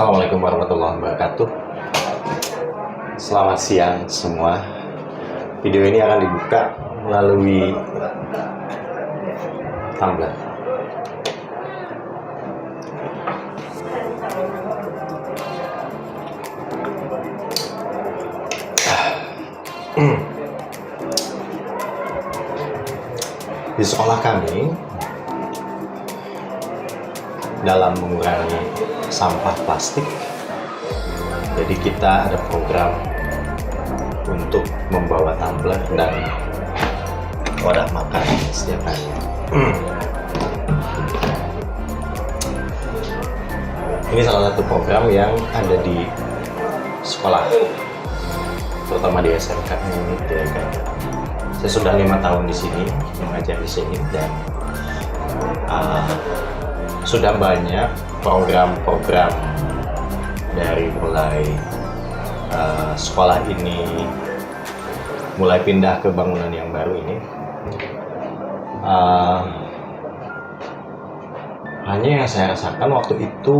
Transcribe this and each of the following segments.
Assalamualaikum warahmatullahi wabarakatuh. Selamat siang semua. Video ini akan dibuka melalui Tumblr. Di sekolah kami, dalam mengurangi sampah plastik, jadi kita ada program untuk membawa tumbler dan wadah makan setiap hari. Ini salah satu program yang ada di sekolah, terutama di SMK ini. Saya sudah 5 tahun di sini mengajar di sini dan sudah banyak program-program dari mulai sekolah ini mulai pindah ke bangunan yang baru ini. Hanya yang saya rasakan waktu itu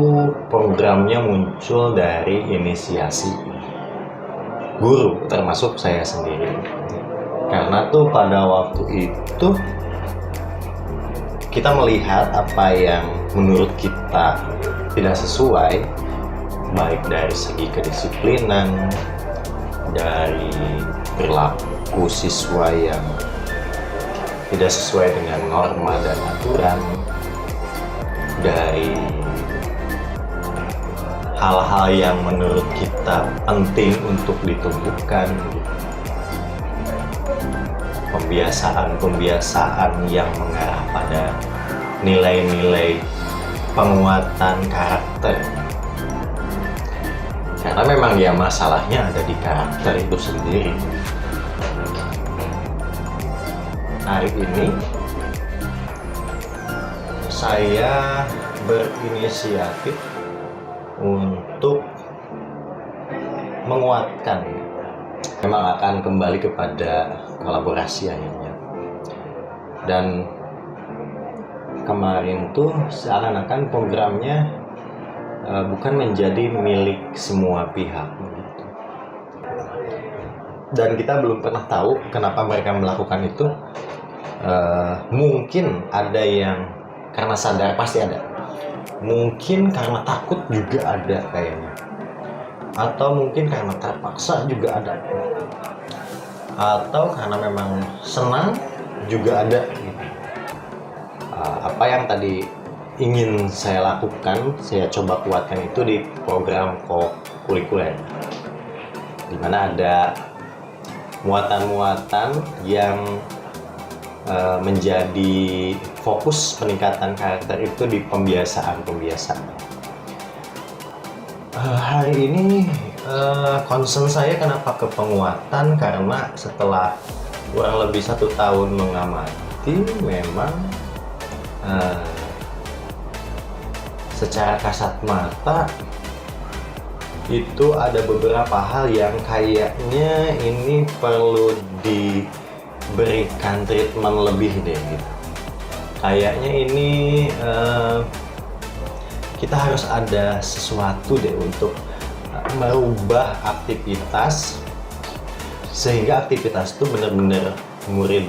programnya muncul dari inisiasi guru, termasuk saya sendiri. Karena tuh pada waktu itu kita melihat apa yang menurut kita tidak sesuai, baik dari segi kedisiplinan, dari perilaku siswa yang tidak sesuai dengan norma dan aturan, dari hal-hal yang menurut kita penting untuk ditumbuhkan, pembiasaan-pembiasaan yang mengarah pada nilai-nilai penguatan karakter. Karena memang ya masalahnya ada di karakter itu sendiri. Hari ini saya berinisiatif untuk menguatkan, memang akan kembali kepada kolaborasi akhirnya. Dan kemarin tuh seakan-akan programnya bukan menjadi milik semua pihak gitu. Dan kita belum pernah tahu kenapa mereka melakukan itu. Mungkin ada yang karena sadar, pasti ada. Mungkin karena takut juga ada kayaknya. Atau mungkin karena terpaksa juga ada. Atau karena memang senang juga ada gitu. Apa yang tadi ingin saya lakukan, saya coba kuatkan itu di program kurikuler, di mana ada muatan-muatan yang menjadi fokus peningkatan karakter itu di pembiasaan-pembiasaan. Hari ini concern saya kenapa ke penguatan, karena setelah kurang lebih 1 tahun mengamati, memang secara kasat mata itu ada beberapa hal yang kayaknya ini perlu diberikan treatment lebih deh gitu. Kayaknya ini kita harus ada sesuatu deh untuk merubah aktivitas sehingga aktivitas itu benar-benar murid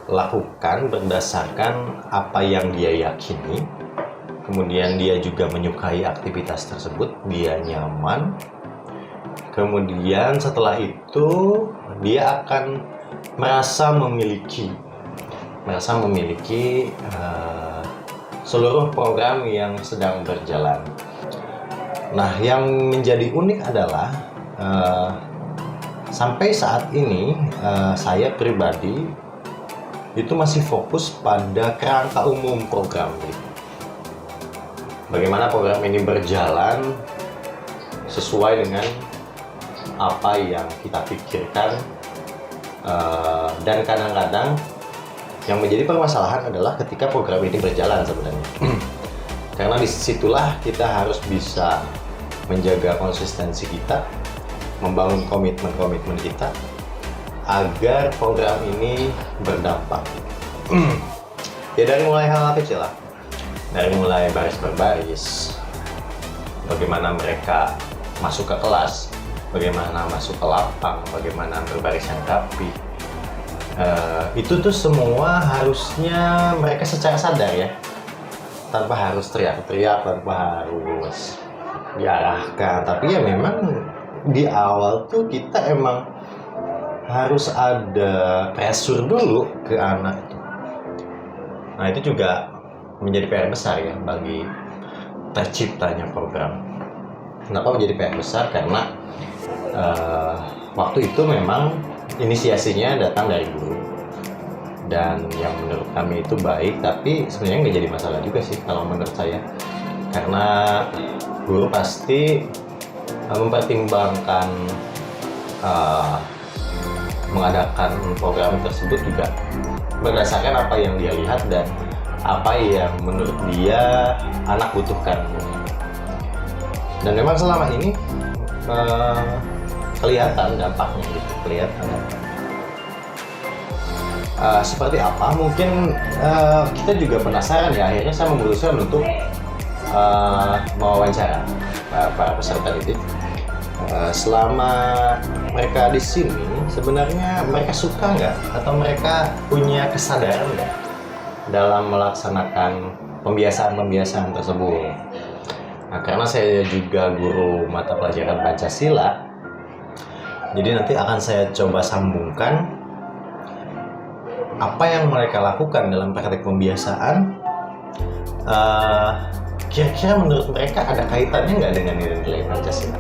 lakukan berdasarkan apa yang dia yakini, kemudian dia juga menyukai aktivitas tersebut, dia nyaman, kemudian setelah itu dia akan merasa memiliki seluruh program yang sedang berjalan. Nah, yang menjadi unik adalah sampai saat ini saya pribadi itu masih fokus pada kerangka umum program. Bagaimana program ini berjalan sesuai dengan apa yang kita pikirkan, dan kadang-kadang yang menjadi permasalahan adalah ketika program ini berjalan sebenarnya. Karena disitulah kita harus bisa menjaga konsistensi kita, membangun komitmen-komitmen kita agar program ini berdampak. Ya dari mulai hal kecil lah, dari mulai baris per baris, bagaimana mereka masuk ke kelas, bagaimana masuk ke lapang, bagaimana berbaris yang rapi. Itu tuh semua harusnya mereka secara sadar ya, tanpa harus teriak-teriak, tanpa harus diarahkan. Tapi ya memang di awal tuh kita emang harus ada pressure dulu ke anak tuh. Nah itu juga menjadi PR besar ya bagi terciptanya program. Kenapa menjadi PR besar? Karena waktu itu memang inisiasinya datang dari guru, dan yang menurut kami itu baik, tapi sebenarnya nggak jadi masalah juga sih kalau menurut saya, karena guru pasti mempertimbangkan mengadakan program tersebut juga berdasarkan apa yang dia lihat dan apa yang menurut dia anak butuhkan. Dan memang selama ini kelihatan dampaknya gitu, kelihatan. Seperti apa? Mungkin kita juga penasaran ya. Akhirnya saya memutuskan untuk mewawancara para peserta didik. Selama mereka di sini, sebenarnya mereka suka nggak atau mereka punya kesadaran nggak dalam melaksanakan pembiasaan-pembiasaan tersebut? Nah, karena saya juga guru mata pelajaran Pancasila, jadi nanti akan saya coba sambungkan apa yang mereka lakukan dalam praktek pembiasaan. Kira-kira menurut mereka ada kaitannya nggak dengan nilai-nilai Pancasila?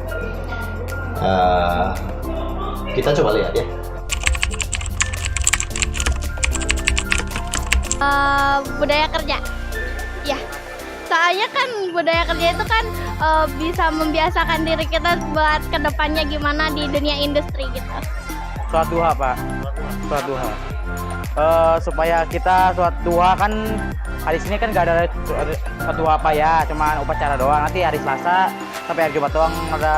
Kita coba lihat ya. Budaya kerja, ya. Soalnya kan budaya kerja itu kan bisa membiasakan diri kita buat kedepannya gimana di dunia industri gitu. Sholat duha Pak, sholat duha. Supaya kita sholat duha kan hari Senin kan nggak ada sholat duha apa ya, cuma upacara doang. Nanti hari Selasa sampai hari Jumat doang ada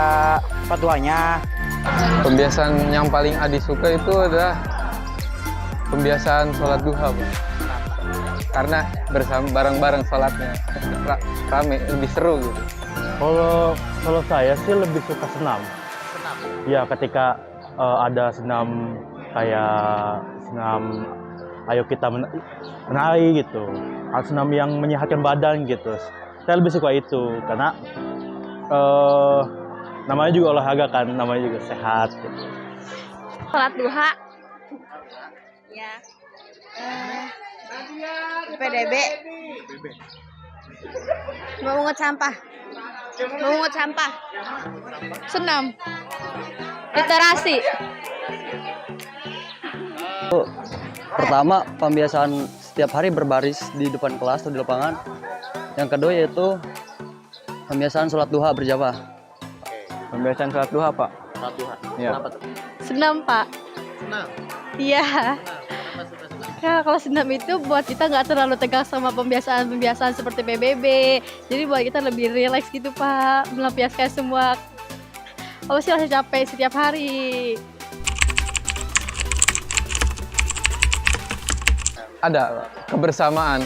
sholat duhanya. Pembiasaan yang paling Adi suka itu adalah pembiasaan sholat duha, Pak. Karena bersama bareng-bareng sholatnya rame, lebih seru gitu. Kalau saya sih lebih suka senam. Ya ketika ada senam kayak senam ayo kita menari gitu, atau senam yang menyehatkan badan gitu. Saya lebih suka itu karena namanya juga olahraga kan, namanya juga sehat gitu. Sholat duha, ya. PDB, memungut sampah, senam, literasi. Pertama, pembiasaan setiap hari berbaris di depan kelas atau di lapangan. Yang kedua yaitu pembiasaan sholat duha berjamaah. Pembiasaan sholat duha Pak. Sholat duha. Ya. Kenapa tuh? Senam, Pak. Senam. Iya. Kenapa suka senam? Ya, kalau senam itu buat kita nggak terlalu tegang sama pembiasaan seperti PBB. Jadi buat kita lebih rileks gitu, Pak. Melampiaskan semua rasa capek setiap hari. Ada kebersamaan,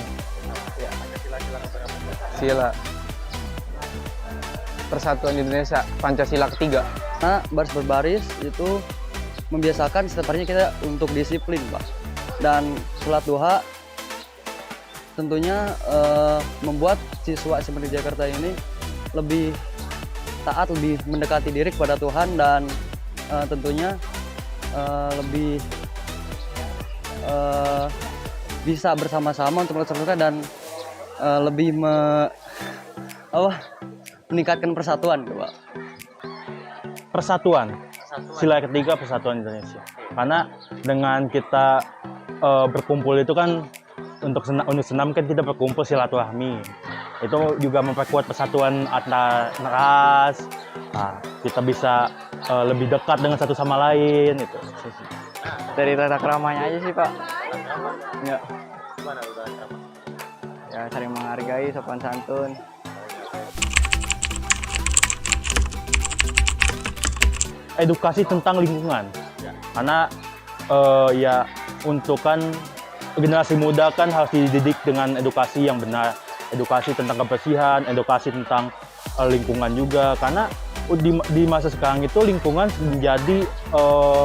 sila, persatuan Indonesia, Pancasila ketiga. Nah, baris berbaris itu membiasakan setiap harinya kita untuk disiplin, Pak. Dan sholat duha tentunya membuat siswa SMP di Jakarta ini lebih taat, lebih mendekati diri kepada Tuhan, dan tentunya lebih bisa bersama-sama untuk melaksanakan dan lebih meningkatkan persatuan, Pak. Persatuan. Sila ketiga persatuan Indonesia. Karena dengan kita berkumpul itu kan untuk senam kan kita berkumpul silaturahmi. Itu juga memperkuat persatuan antar ras. Nah, kita bisa lebih dekat dengan satu sama lain itu. Dari tata keramanya aja sih, Pak. Ya. Ya, saling menghargai, sopan santun. Edukasi tentang lingkungan, karena ya untuk kan generasi muda kan harus dididik dengan edukasi yang benar, edukasi tentang kebersihan, edukasi tentang lingkungan juga, karena di masa sekarang itu lingkungan menjadi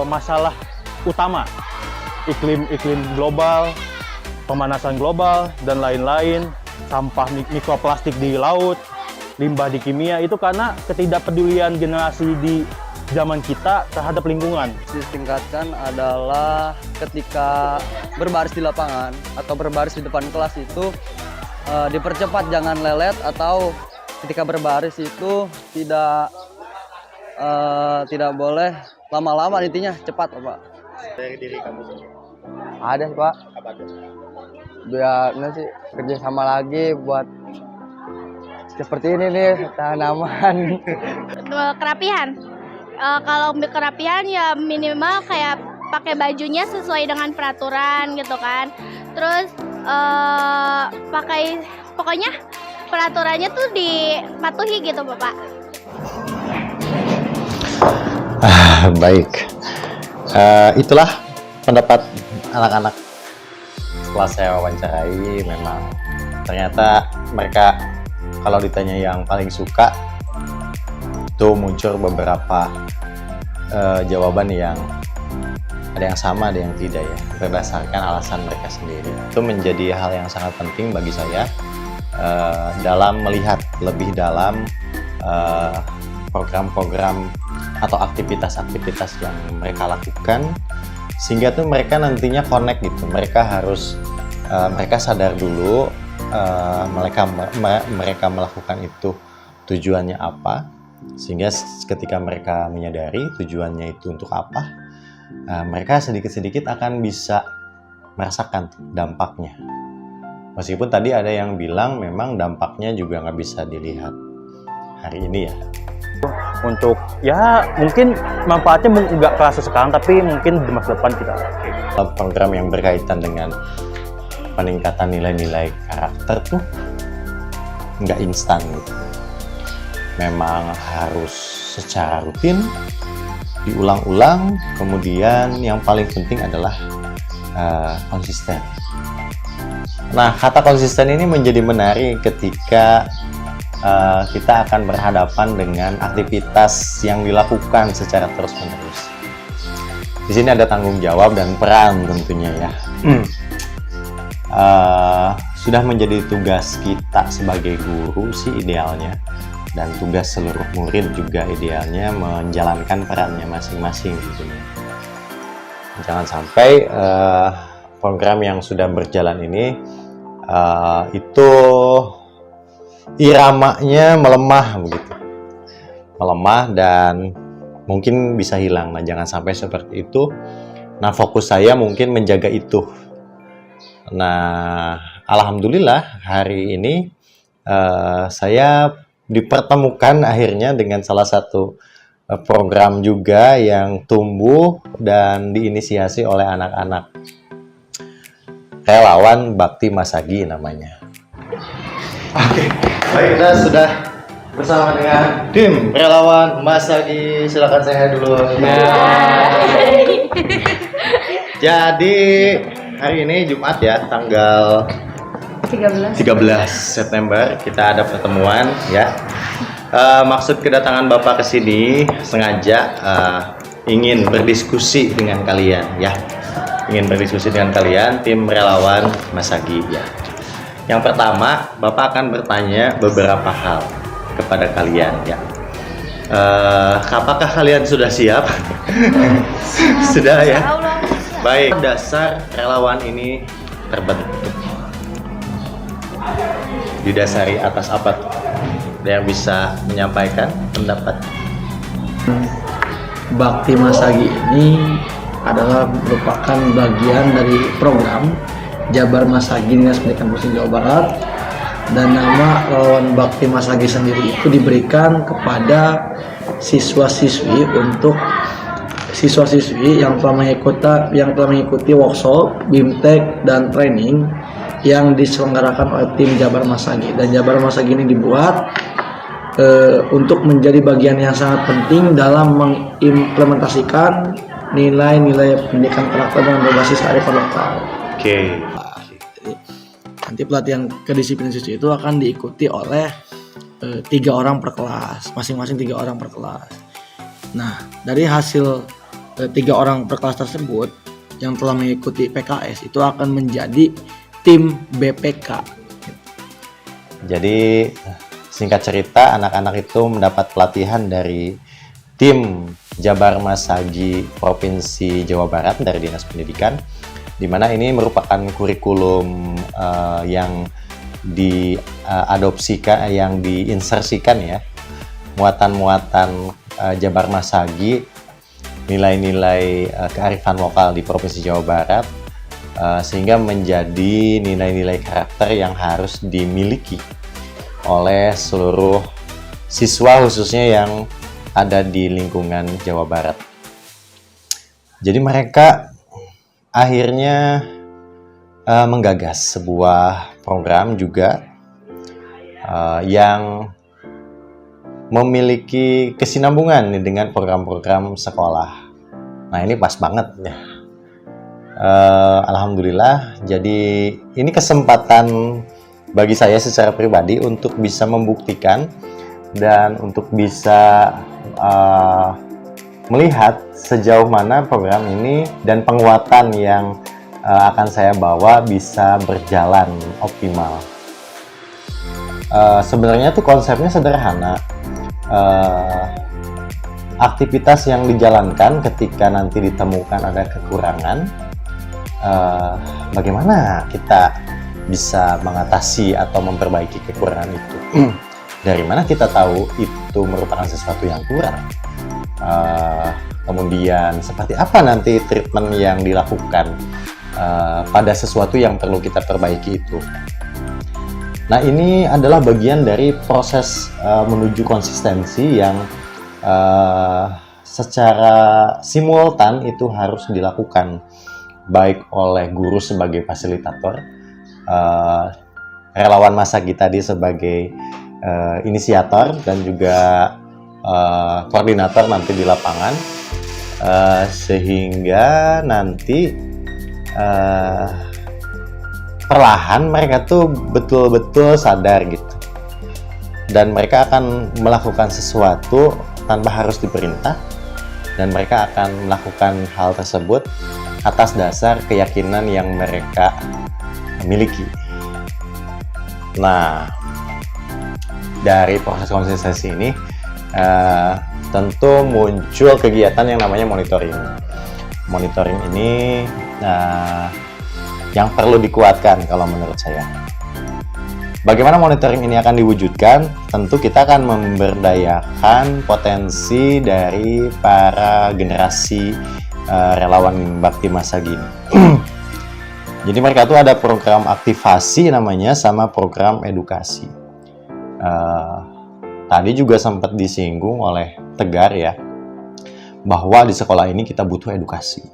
masalah utama. Iklim global, pemanasan global, dan lain-lain, sampah mikroplastik di laut, limbah di kimia, itu karena ketidakpedulian generasi di zaman kita terhadap lingkungan. Ditingkatkan adalah ketika berbaris di lapangan atau berbaris di depan kelas itu dipercepat, jangan lelet, atau ketika berbaris itu tidak boleh lama-lama, intinya cepat, Pak. Dari diri kamu sendiri. Ada sih, Pak. Apa tuh? Biar sih kerja sama lagi buat seperti ini nih, tanaman. Kerapihan. Kalau kerapihan ya minimal kayak pakai bajunya sesuai dengan peraturan gitu kan. Terus pokoknya peraturannya tuh dipatuhi gitu, Bapak. Baik. Itulah pendapat anak-anak setelah saya wawancarai. Memang ternyata mereka kalau ditanya yang paling suka itu muncul beberapa jawaban yang ada yang sama, ada yang tidak ya, berdasarkan alasan mereka sendiri. Itu menjadi hal yang sangat penting bagi saya dalam melihat lebih dalam program-program atau aktivitas-aktivitas yang mereka lakukan, sehingga tuh mereka nantinya connect gitu. Mereka harus mereka sadar dulu mereka melakukan itu tujuannya apa, sehingga ketika mereka menyadari tujuannya itu untuk apa, mereka sedikit-sedikit akan bisa merasakan dampaknya. Meskipun tadi ada yang bilang memang dampaknya juga nggak bisa dilihat hari ini ya. Untuk ya mungkin manfaatnya nggak kerasa sekarang, tapi mungkin di masa depan kita. Program yang berkaitan dengan peningkatan nilai-nilai karakter tuh nggak instan gitu. Memang harus secara rutin diulang-ulang, kemudian yang paling penting adalah konsisten. Nah, kata konsisten ini menjadi menarik ketika kita akan berhadapan dengan aktivitas yang dilakukan secara terus-menerus. Di sini ada tanggung jawab dan peran tentunya ya. Sudah menjadi tugas kita sebagai guru sih idealnya, dan tugas seluruh murid juga idealnya menjalankan perannya masing-masing gitu ya. Jangan sampai program yang sudah berjalan ini itu iramanya melemah begitu, melemah dan mungkin bisa hilang. Nah, jangan sampai seperti itu. Nah, fokus saya mungkin menjaga itu. Nah, alhamdulillah hari ini saya dipertemukan akhirnya dengan salah satu program juga yang tumbuh dan diinisiasi oleh anak-anak relawan Bakti Masagi namanya. Oke, baik, kita sudah bersama dengan tim relawan Masagi. Silakan saya dulu. Jadi hari ini Jumat ya, tanggal 13 September kita ada pertemuan ya. Maksud kedatangan Bapak ke sini sengaja ingin berdiskusi dengan kalian ya. Ingin berdiskusi dengan kalian tim relawan Masagi ya. Yang pertama, Bapak akan bertanya beberapa hal kepada kalian ya. Apakah kalian sudah siap? Sudah ya? Baik, dasar relawan ini terbentuk didasari atas apa? Ada yang bisa menyampaikan pendapat? Bakti Masagi ini adalah merupakan bagian dari program Jabar Masagi Dinas Pendidikan Provinsi Jawa Barat, dan nama relawan Bakti Masagi sendiri itu diberikan kepada siswa-siswi untuk siswa-siswi yang telah mengikuti workshop, BIMTEK dan training yang diselenggarakan oleh tim Jabar Masagi. Dan Jabar Masagi ini dibuat untuk menjadi bagian yang sangat penting dalam mengimplementasikan nilai-nilai pendidikan karakter yang berbasis kearifan lokal. Oke. Nanti pelatihan kedisiplinan siswa itu akan diikuti oleh 3 orang per kelas, masing-masing 3 orang per kelas. Nah, dari hasil 3 orang per kelas tersebut yang telah mengikuti PKS itu akan menjadi tim BPK. Jadi singkat cerita, anak-anak itu mendapat pelatihan dari tim Jabar Masagi Provinsi Jawa Barat dari Dinas Pendidikan, di mana ini merupakan kurikulum yang diadopsikan, yang diinsersikan ya, muatan-muatan Jabar Masagi, nilai-nilai kearifan lokal di Provinsi Jawa Barat, sehingga menjadi nilai-nilai karakter yang harus dimiliki oleh seluruh siswa, khususnya yang ada di lingkungan Jawa Barat. Jadi mereka akhirnya menggagas sebuah program juga yang memiliki kesinambungan dengan program-program sekolah. Nah, ini pas banget ya. Alhamdulillah, jadi ini kesempatan bagi saya secara pribadi untuk bisa membuktikan dan untuk bisa melihat sejauh mana program ini dan penguatan yang akan saya bawa bisa berjalan optimal. Sebenarnya tuh konsepnya sederhana. Aktivitas yang dijalankan ketika nanti ditemukan ada kekurangan, bagaimana kita bisa mengatasi atau memperbaiki kekurangan itu. Dari mana kita tahu itu merupakan sesuatu yang kurang? Kemudian seperti apa nanti treatment yang dilakukan pada sesuatu yang perlu kita perbaiki itu. Nah, ini adalah bagian dari proses menuju konsistensi yang secara simultan itu harus dilakukan, baik oleh guru sebagai fasilitator, relawan Masagi tadi sebagai inisiator, dan juga koordinator nanti di lapangan, sehingga nanti perlahan mereka tuh betul-betul sadar gitu, dan mereka akan melakukan sesuatu tanpa harus diperintah, dan mereka akan melakukan hal tersebut atas dasar keyakinan yang mereka miliki. Nah, dari proses konsistensi ini tentu muncul kegiatan yang namanya monitoring. Monitoring ini yang perlu dikuatkan kalau menurut saya. Bagaimana monitoring ini akan diwujudkan? Tentu kita akan memberdayakan potensi dari para generasi relawan Bakti Masagi ini. Jadi mereka tuh ada program aktivasi namanya, sama program edukasi. Tadi juga sempat disinggung oleh Tegar ya, bahwa di sekolah ini kita butuh edukasi.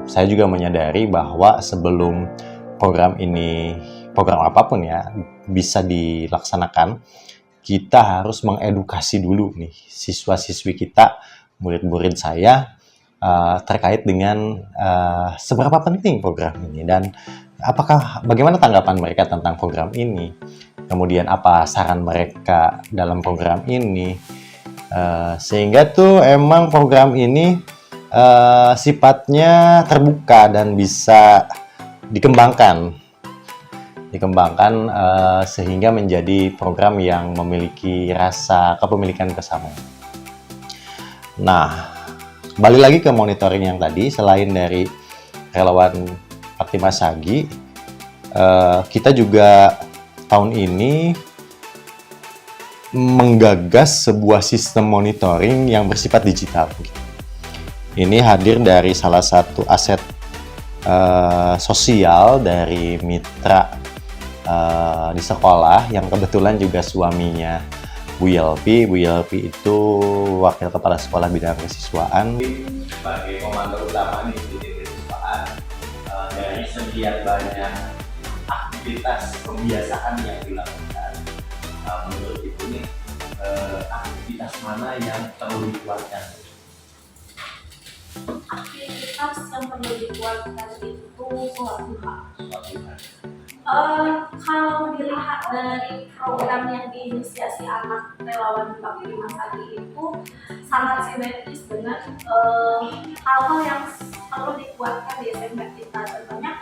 Saya juga menyadari bahwa sebelum program ini, program apapun ya, bisa dilaksanakan, kita harus mengedukasi dulu nih siswa-siswi kita, murid-murid saya, terkait dengan seberapa penting program ini, dan bagaimana tanggapan mereka tentang program ini, kemudian apa saran mereka dalam program ini, sehingga tuh emang program ini sifatnya terbuka dan bisa dikembangkan sehingga menjadi program yang memiliki rasa kepemilikan bersama. Nah, balik lagi ke monitoring yang tadi, selain dari relawan Bakti Masagi, kita juga tahun ini menggagas sebuah sistem monitoring yang bersifat digital. Ini hadir dari salah satu aset sosial dari mitra di sekolah, yang kebetulan juga suaminya Bu Yelpi. Bu Yelpi itu Wakil Kepala Sekolah Bidang Kesiswaan. Sebagai komando utama di kesiswaan, dari sekian banyak aktivitas pembiasaan yang dilakukan, menurut Ibu nih, aktivitas mana yang perlu dikuatkan? Aktivitas yang perlu dikuatkan itu sholat duha. Kalau dilihat dari program yang diinisiasi anak relawan Bakti Masagi itu sangat sinergis dengan hal-hal yang perlu dikuatkan di SMK kita. Contohnya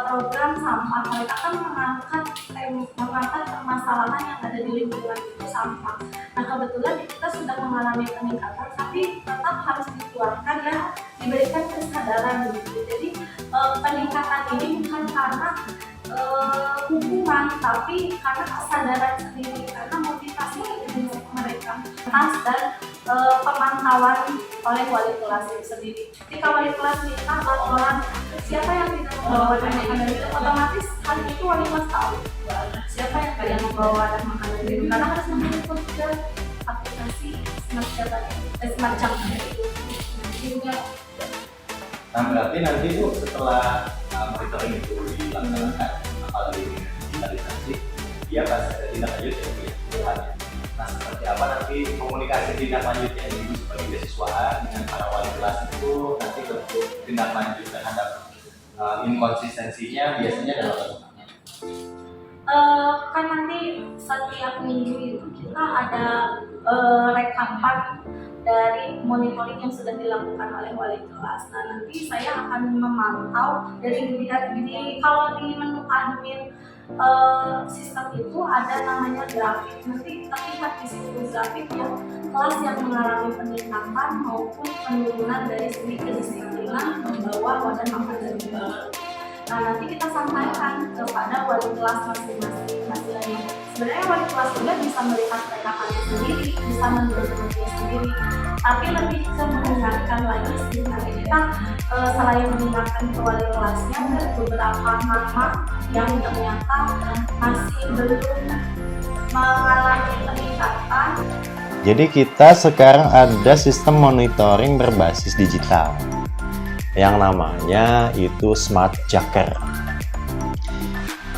program sampah, mereka akan mengangkat permasalahan yang ada di lingkungan itu sampah. Nah kebetulan kita sudah mengalami peningkatan, tapi tetap harus dikuatkan dan diberikan kesadaran gitu. Jadi peningkatan ini bukan karena hukuman, tapi karena kesadaran sendiri, karena motivasi untuk mereka dan pemantauan oleh wali kelas itu sendiri. Ketika wali kelas minta laporan siapa yang tidak membawa wadah makanan itu, otomatis hal itu wali kelas tahu siapa yang tidak membawa wadah makanan itu, karena harus menginput ke aplikasi semacam itu. Juga. Nah berarti nanti Bu setelah monitoring itu dilaksanakan, apalagi dengan digitalisasi, dia pasti ada tindak lanjut ya Bu ya. Nah seperti apa nanti komunikasi tindak lanjutnya Ibu sebagai beasiswaan dengan para wali kelas itu nanti bentuk tindak lanjut terhadap inkonsistensinya biasanya dalam bentuk kan nanti setiap minggu itu kita ada rekapan dari monitoring yang sudah dilakukan oleh wali kelas. Nah nanti saya akan memantau dari kalau di menu admin sistem itu ada namanya grafik. Nanti terlihat di situ grafiknya kelas yang mengalami peningkatan maupun penurunan dari segi kedisiplinan membawa wadah makanan baru. Nah nanti kita sampaikan kepada wali kelas masing-masing hasilnya. Sebenarnya wali kelas juga bisa melihat rekapannya sendiri, bisa menelitinya sendiri, tapi lebih bisa mengingatkan lagi sih. Nanti kita selain mengingatkan ke wali kelasnya, ada beberapa nama yang ternyata masih belum mengalami peningkatan. Jadi kita sekarang ada sistem monitoring berbasis digital yang namanya itu Smart Jacker.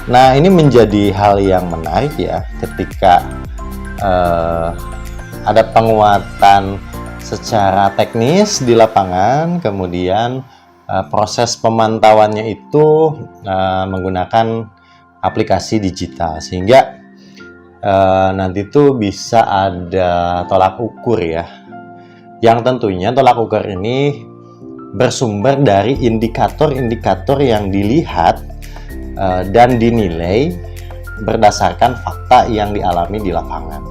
Nah ini menjadi hal yang menarik ya ketika ada penguatan secara teknis di lapangan, kemudian proses pemantauannya itu menggunakan aplikasi digital, sehingga nanti tuh bisa ada tolak ukur ya, yang tentunya tolak ukur ini bersumber dari indikator-indikator yang dilihat dan dinilai berdasarkan fakta yang dialami di lapangan.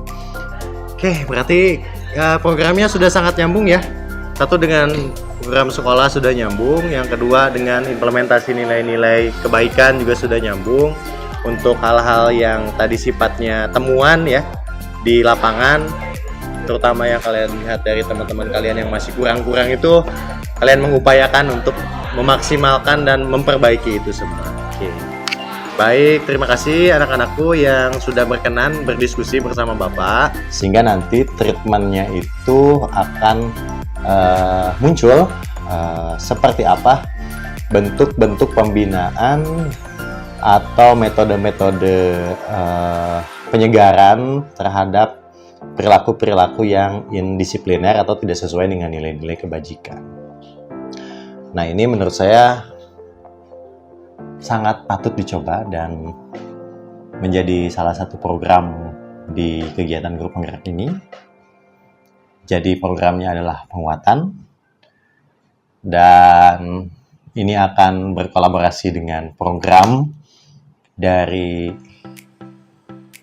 Oke, berarti programnya sudah sangat nyambung ya. Satu dengan program sekolah sudah nyambung, yang kedua dengan implementasi nilai-nilai kebaikan juga sudah nyambung. Untuk hal-hal yang tadi sifatnya temuan ya di lapangan, terutama yang kalian lihat dari teman-teman kalian yang masih kurang-kurang itu, kalian mengupayakan untuk memaksimalkan dan memperbaiki itu semua. Oke. Baik, terima kasih anak-anakku yang sudah berkenan berdiskusi bersama Bapak, sehingga nanti treatmentnya itu akan muncul seperti apa bentuk-bentuk pembinaan atau metode-metode penyegaran terhadap perilaku-perilaku yang indisipliner atau tidak sesuai dengan nilai-nilai kebajikan. Nah ini menurut saya sangat patut dicoba dan menjadi salah satu program di kegiatan grup penggerak ini. Jadi programnya adalah penguatan dan ini akan berkolaborasi dengan program dari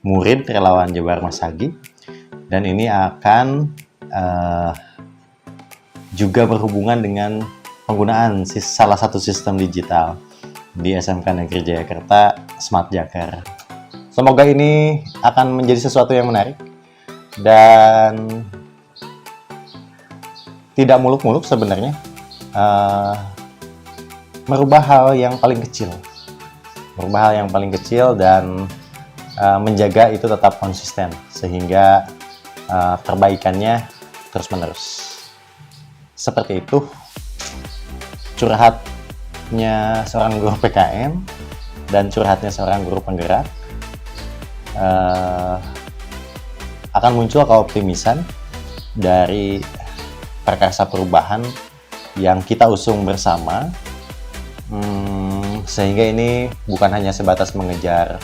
murid relawan Jabar Masagi, dan ini akan juga berhubungan dengan penggunaan salah satu sistem digital di SMK Negeri Jayakarta, Smart Jacker. Semoga ini akan menjadi sesuatu yang menarik dan tidak muluk-muluk sebenarnya, merubah hal yang paling kecil dan menjaga itu tetap konsisten sehingga perbaikannya terus-menerus. Seperti itu curhatnya seorang guru PKN dan curhatnya seorang guru penggerak. Akan muncul keoptimisan dari Prakarsa Perubahan yang kita usung bersama, sehingga ini bukan hanya sebatas mengejar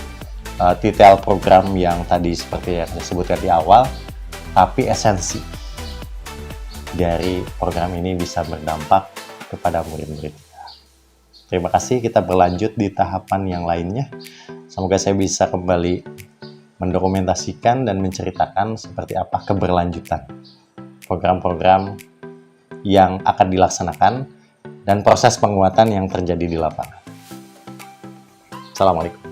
detail program yang tadi seperti yang saya sebutkan di awal, tapi esensi dari program ini bisa berdampak kepada murid-murid. Terima kasih, kita berlanjut di tahapan yang lainnya. Semoga saya bisa kembali mendokumentasikan dan menceritakan seperti apa keberlanjutan program-program yang akan dilaksanakan dan proses penguatan yang terjadi di lapangan. Assalamualaikum.